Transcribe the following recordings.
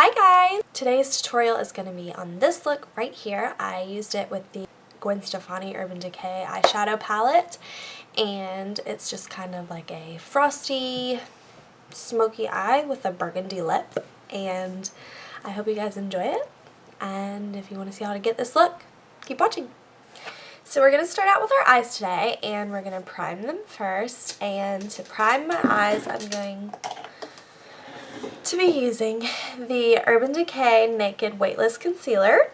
Hi guys! Today's tutorial is going to be on this look right here. I used it with the Gwen Stefani Urban Decay eyeshadow palette, and it's just kind of like a frosty, smoky eye with a burgundy lip, and I hope you guys enjoy it, and if you want to see how to get this look, keep watching. So we're going to start out with our eyes today, and we're going to prime them first, and to prime my eyes I'm going to be using the Urban Decay Naked Weightless Concealer,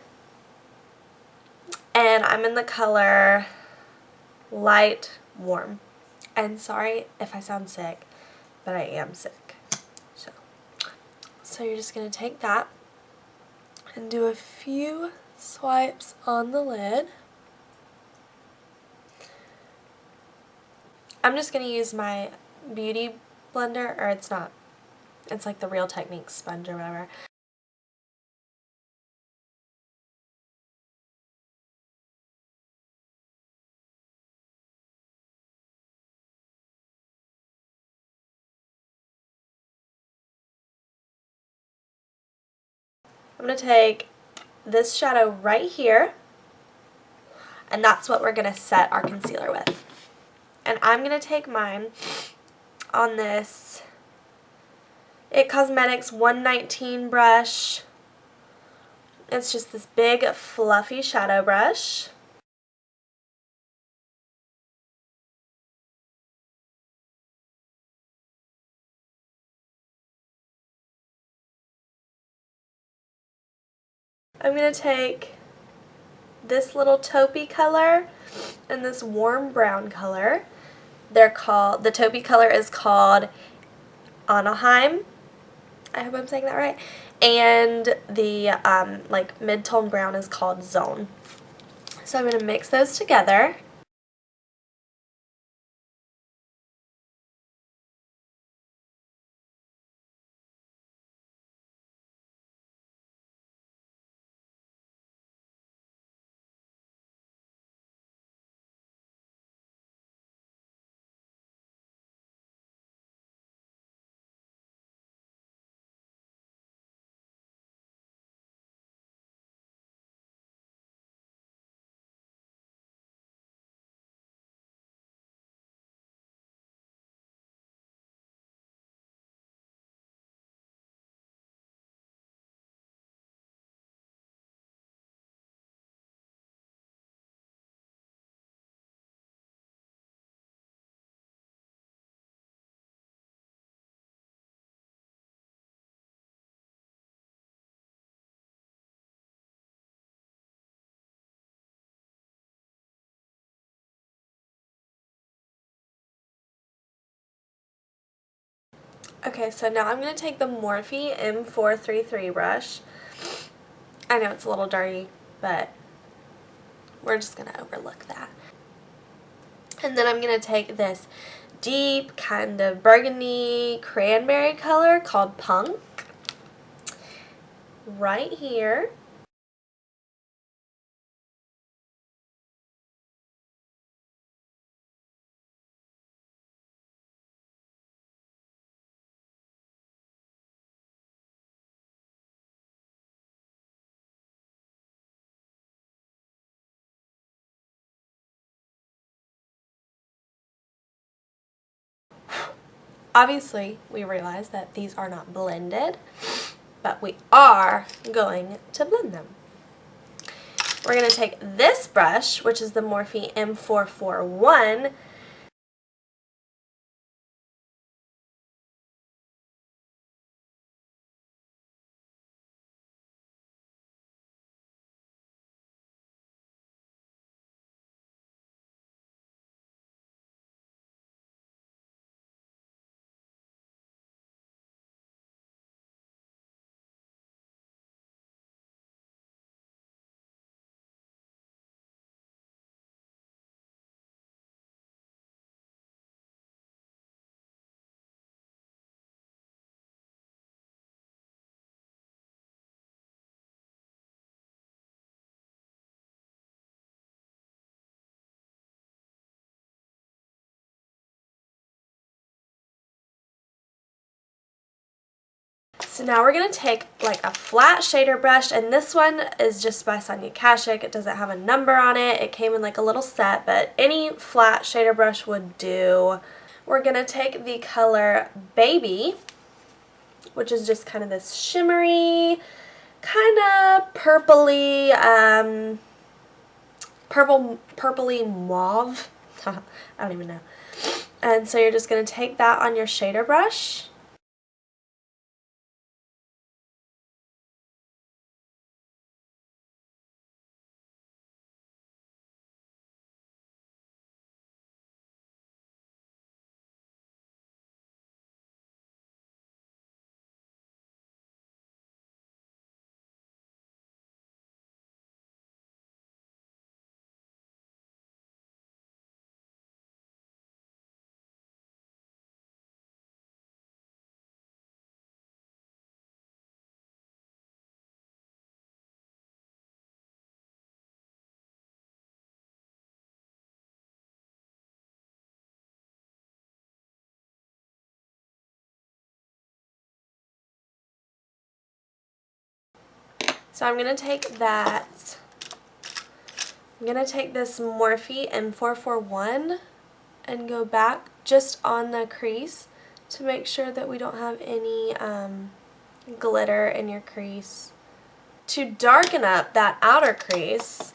and I'm in the color Light Warm. And sorry if I sound sick, but I am sick. So you're just going to take that and do a few swipes on the lid. I'm just going to use my beauty blender, or it's not. It's like the Real Techniques sponge or whatever. I'm going to take this shadow right here, and that's what we're going to set our concealer with. And I'm going to take mine on this It Cosmetics 119 brush. It's just this big fluffy shadow brush. I'm going to take this little taupey color and this warm brown color. The taupey color is called Anaheim. I hope I'm saying that right. And the like mid-tone brown is called Zone. So I'm going to mix those together. Okay, so now I'm going to take the Morphe M433 brush. I know it's a little dirty, but we're just going to overlook that. And then I'm going to take this deep kind of burgundy cranberry color called Punk right here. Obviously, we realize that these are not blended, but we are going to blend them. We're going to take this brush, which is the Morphe M441, So now we're going to take like a flat shader brush, and this one is just by Sonia Kashuk. It doesn't have a number on it. It came in like a little set, but any flat shader brush would do. We're going to take the color Baby, which is just kind of this shimmery, kind of purpley, purpley mauve. I don't even know. And so you're just going to take that on your shader brush. So I'm going to take that, I'm going to take this Morphe M441 and go back just on the crease to make sure that we don't have any glitter in your crease. To darken up that outer crease,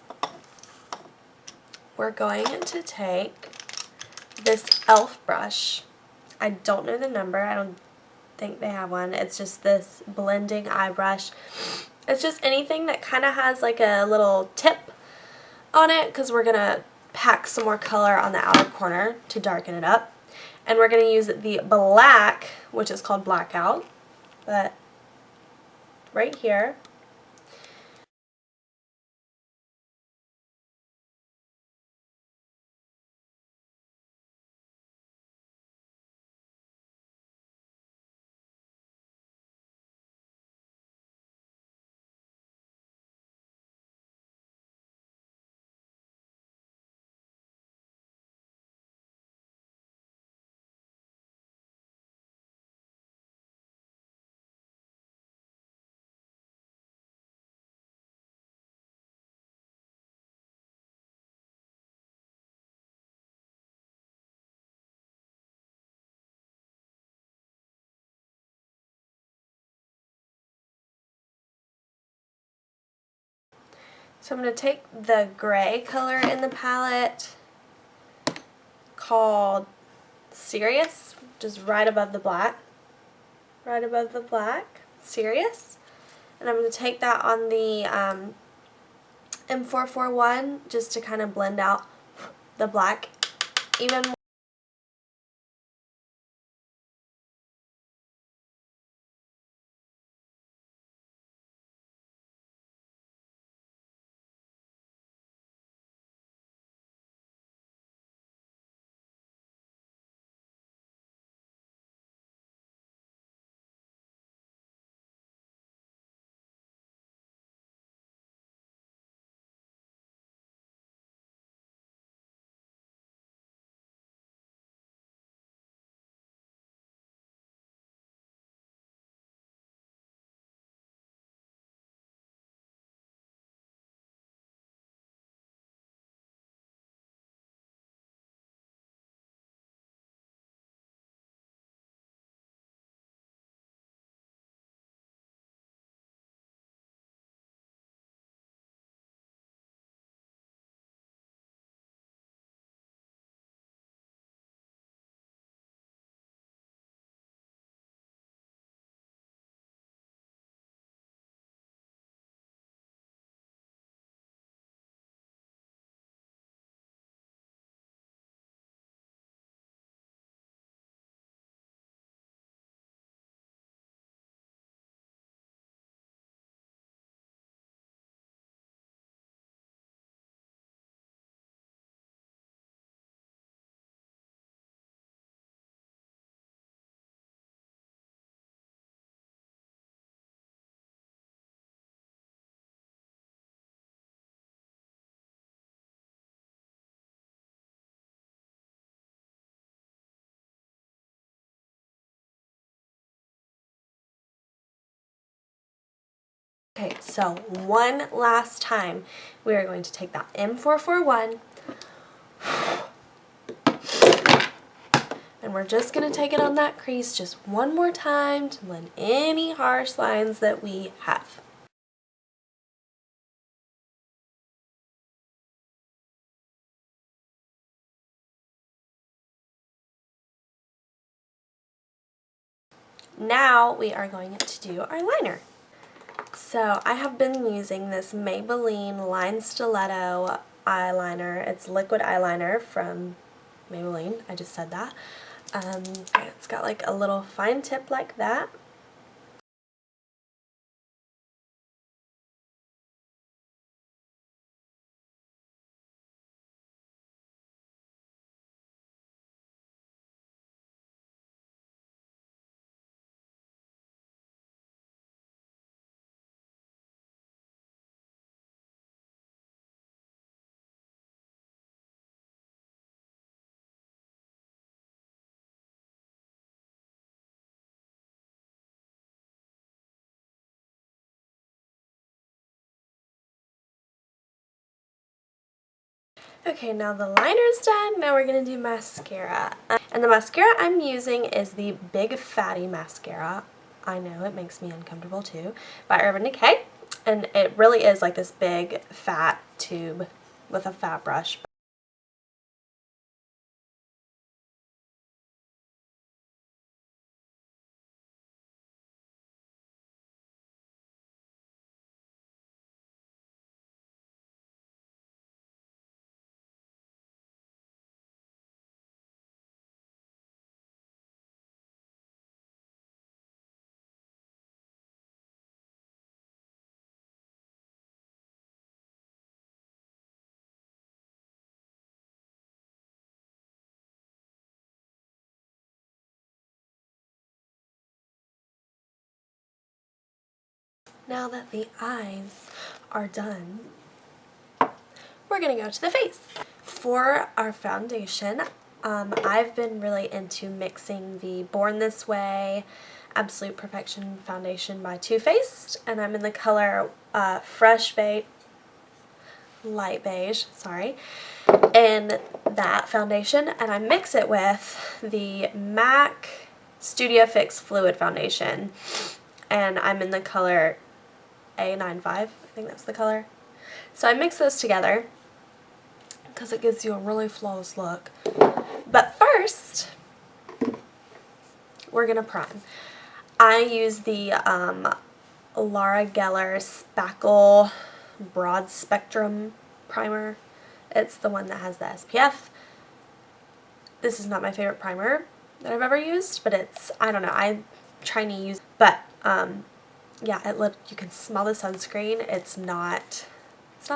we're going to take this e.l.f. brush. I don't know the number. I don't think they have one. It's just this blending eye brush. It's just anything that kind of has like a little tip on it, because we're going to pack some more color on the outer corner to darken it up. And we're going to use the black, which is called Blackout, but right here. So I'm going to take the gray color in the palette called Serious, just right above the black. Right above the black. Serious. And I'm going to take that on the M441 just to kind of blend out the black even more. Okay, so one last time, we are going to take that M441, and we're just going to take it on that crease just one more time to blend any harsh lines that we have. Now we are going to do our liner. So I have been using this Maybelline Line Stiletto eyeliner. It's liquid eyeliner from Maybelline. I just said that. It's got like a little fine tip like that. Okay, now the liner's done. Now we're going to do mascara. And the mascara I'm using is the Big Fatty Mascara. I know, it makes me uncomfortable too. By Urban Decay. And it really is like this big fat tube with a fat brush. Now that the eyes are done, we're going to go to the face. For our foundation, I've been really into mixing the Born This Way Absolute Perfection Foundation by Too Faced, and I'm in the color Fresh Beige, Light Beige, sorry, in that foundation, and I mix it with the MAC Studio Fix Fluid Foundation, and I'm in the color A95, I think that's the color. So I mix those together because it gives you a really flawless look. But first, we're going to prime. I use the Laura Geller Spackle Broad Spectrum Primer. It's the one that has the SPF. This is not my favorite primer that I've ever used, but it's, I don't know, I'm trying to use, but yeah, you can smell the sunscreen. It's not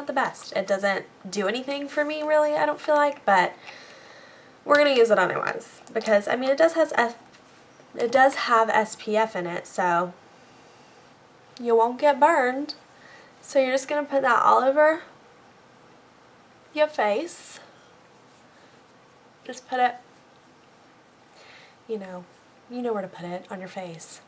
the best. It doesn't do anything for me really, I don't feel like, but we're going to use it anyways because, I mean, it does have SPF in it, so you won't get burned. So you're just going to put that all over your face. Just put it, you know where to put it on your face.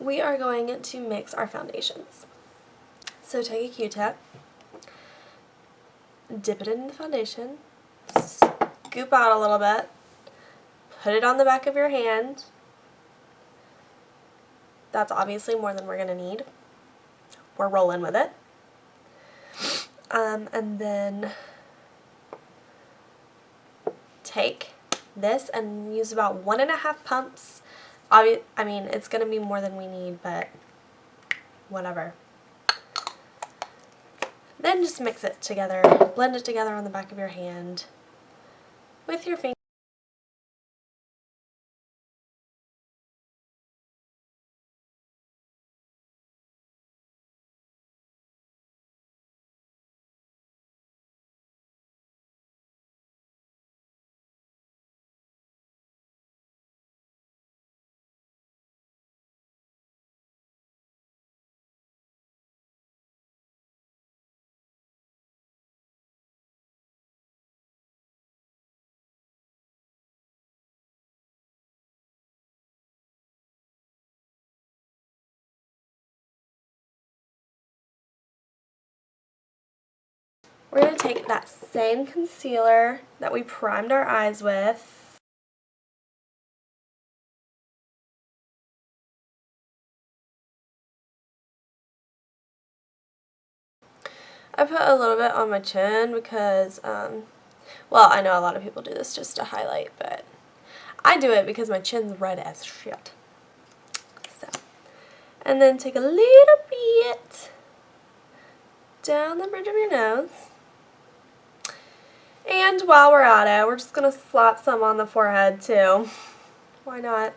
We are going to mix our foundations. So take a Q-tip, dip it in the foundation, scoop out a little bit, put it on the back of your hand. That's obviously more than we're going to need. We're rolling with it. And then take this and use about 1.5 pumps. I mean, it's going to be more than we need, but whatever. Then just mix it together, blend it together on the back of your hand with your finger. We're going to take that same concealer that we primed our eyes with. I put a little bit on my chin because, well, I know a lot of people do this just to highlight, but I do it because my chin's red as shit. So, and then take a little bit down the bridge of your nose. And while we're at it, we're just going to slap some on the forehead too. Why not?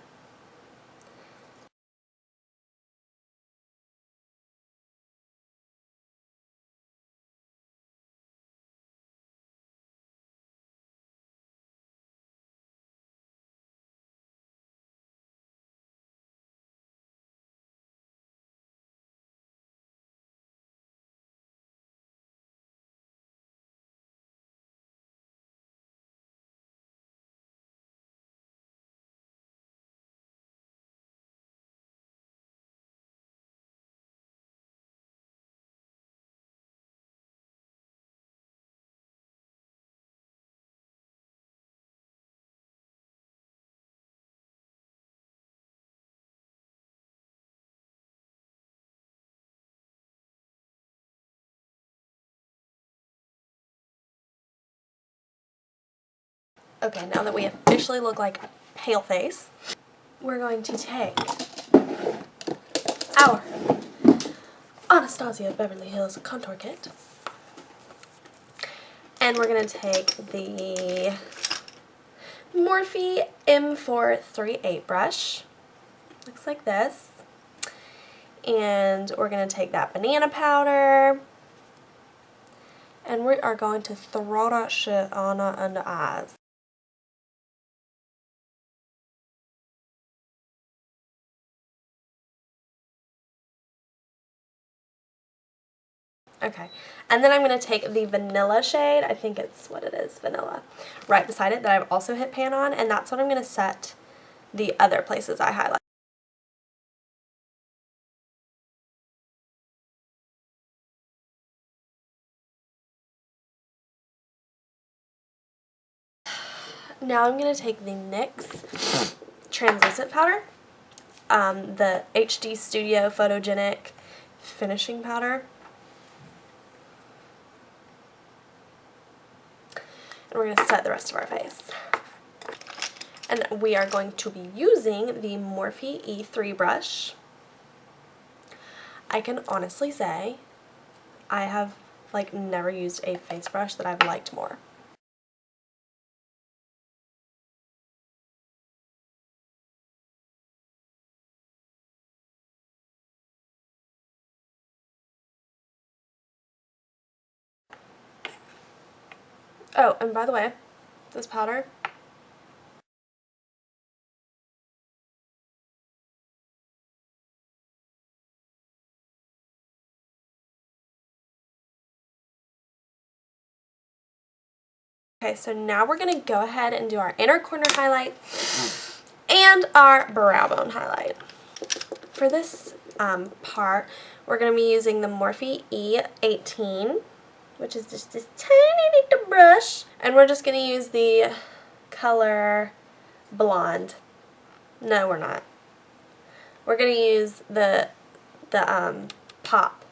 Okay, now that we officially look like pale face, we're going to take our Anastasia Beverly Hills Contour Kit, and we're going to take the Morphe M438 brush. Looks like this. And we're going to take that banana powder, and we are going to throw that shit on under eyes. Okay, and then I'm going to take the vanilla shade, I think it's what it is, vanilla, right beside it that I've also hit pan on, and that's what I'm going to set the other places I highlight. Now I'm going to take the NYX translucent powder, the HD Studio Photogenic finishing powder. And we're going to set the rest of our face. And we are going to be using the Morphe E3 brush. I can honestly say I have like never used a face brush that I've liked more. Oh, and by the way, this powder, okay, so now we're going to go ahead and do our inner corner highlight and our brow bone highlight. For this part, we're going to be using the Morphe E18, which is just this tiny little brush, and we're just going to use the color Blonde. No, we're not. We're going to use the Pop.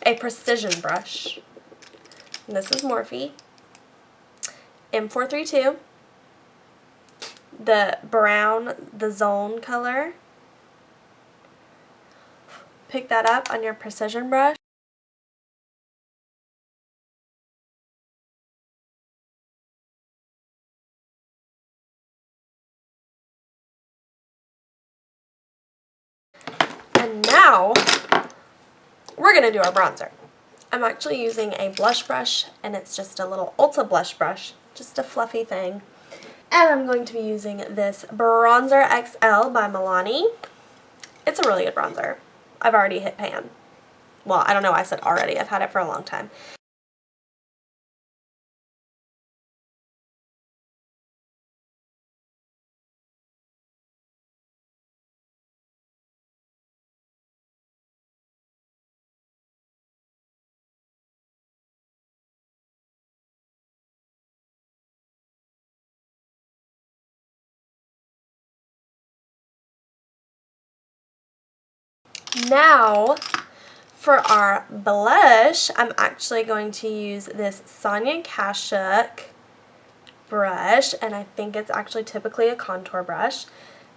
A precision brush. And this is Morphe M432. The brown, the zone color. Pick that up on your precision brush. now we're going to do our bronzer. I'm actually using a blush brush, and it's just a little Ulta blush brush, just a fluffy thing. And I'm going to be using this Bronzer XL by Milani. It's a really good bronzer. I've already hit pan. Well, I don't know why I said already. I've had it for a long time. Now, for our blush, I'm actually going to use this Sonia Kashuk brush, and I think it's actually typically a contour brush,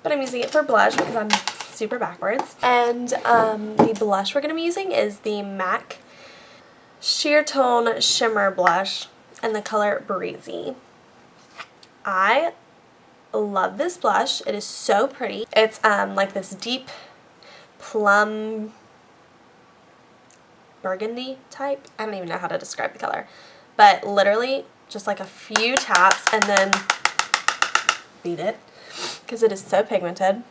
but I'm using it for blush because I'm super backwards. And the blush we're going to be using is the MAC Sheer Tone Shimmer Blush in the color Breezy. I love this blush. It is so pretty. It's like this deep plum burgundy type. I don't even know how to describe the color, but literally just like a few taps and then beat it because it is so pigmented.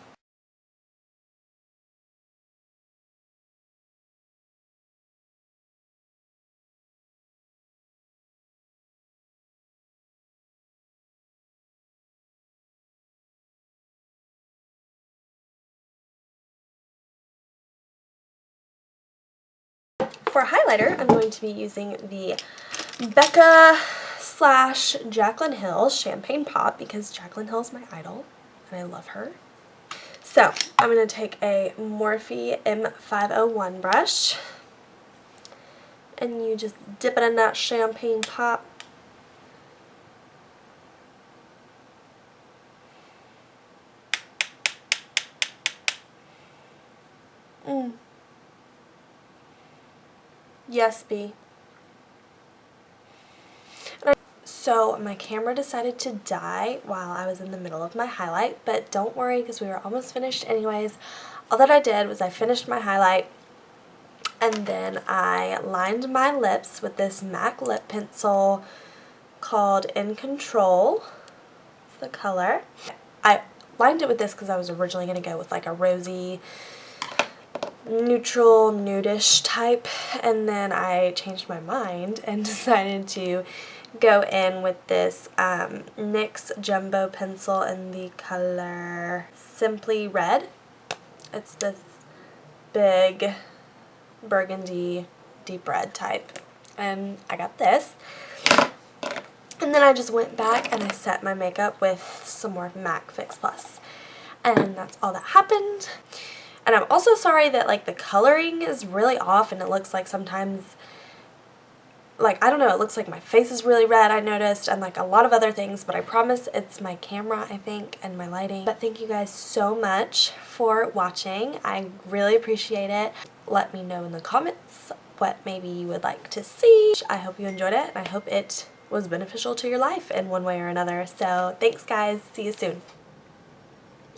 For highlighter, I'm going to be using the Becca / Jaclyn Hill Champagne Pop because Jaclyn Hill is my idol and I love her. So I'm going to take a Morphe M501 brush and you just dip it in that champagne pop. Yes, B. So my camera decided to die while I was in the middle of my highlight, but don't worry because we were almost finished anyways. All that I did was I finished my highlight and then I lined my lips with this MAC lip pencil called In Control. It's the color. I lined it with this because I was originally going to go with like a rosy neutral nudish type, and then I changed my mind and decided to go in with this NYX jumbo pencil in the color Simply Red. It's this big burgundy deep red type, and I got this. And then I just went back and I set my makeup with some more MAC Fix Plus, and that's all that happened. And I'm also sorry that like the coloring is really off and it looks like sometimes, like, I don't know, it looks like my face is really red, I noticed, and like a lot of other things, but I promise it's my camera, I think, and my lighting. But thank you guys so much for watching. I really appreciate it. Let me know in the comments what maybe you would like to see. I hope you enjoyed it, and I hope it was beneficial to your life in one way or another. So thanks guys, see you soon.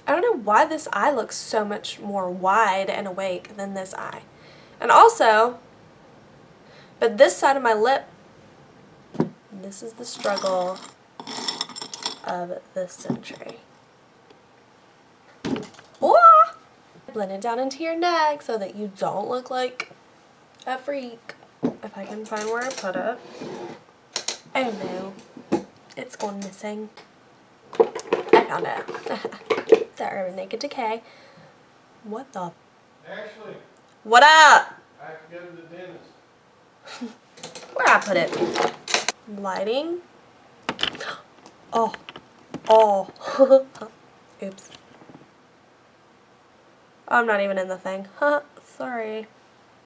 I don't know why this eye looks so much more wide and awake than this eye. And also, but this side of my lip, this is the struggle of this century. Oh! Blend it down into your neck so that you don't look like a freak. If I can find where I put it. Oh no, it's gone missing. I found it. The Urban Naked Decay. What the? Ashley. What up? I have to go to the dentist. Where I put it? Lighting. Oh. Oh. Oops. I'm not even in the thing. Huh. Sorry.